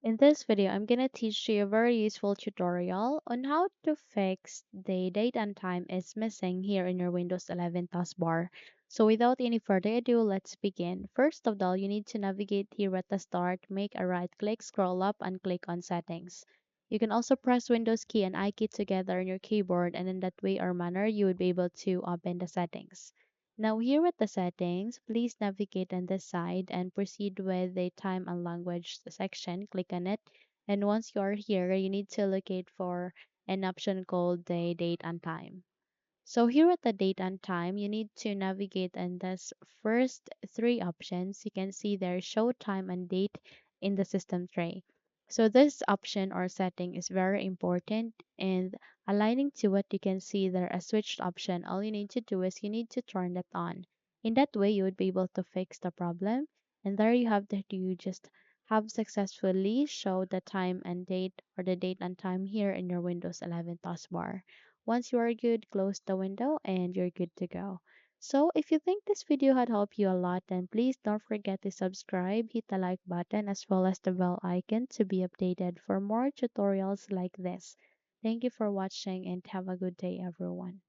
In this video, I'm gonna teach you a very useful tutorial on how to fix the date and time is missing here in your Windows 11 taskbar. So without any further ado, let's begin. First of all, you need to navigate here at the start, make a right click, scroll up, and click on settings. You can also press Windows key and I key together on your keyboard, and in that way or manner, you would be able to open the settings. Now here at the settings, please navigate on this side and proceed with the time and language section. Click on it. And once you are here, you need to locate for an option called the date and time. So here at the date and time, you need to navigate in this first three options. You can see there show time and date in the system tray. So this option or setting is very important and aligning to what you can see there a switched option. All you need to do is you need to turn that on. In that way, you would be able to fix the problem. And there you have that you just have successfully showed the time and date or the date and time here in your Windows 11 taskbar. Once you are good, close the window and you're good to go. So if you think this video had helped you a lot, then please don't forget to subscribe, hit the like button as well as the bell icon to be updated for more tutorials like this. Thank you for watching and have a good day everyone.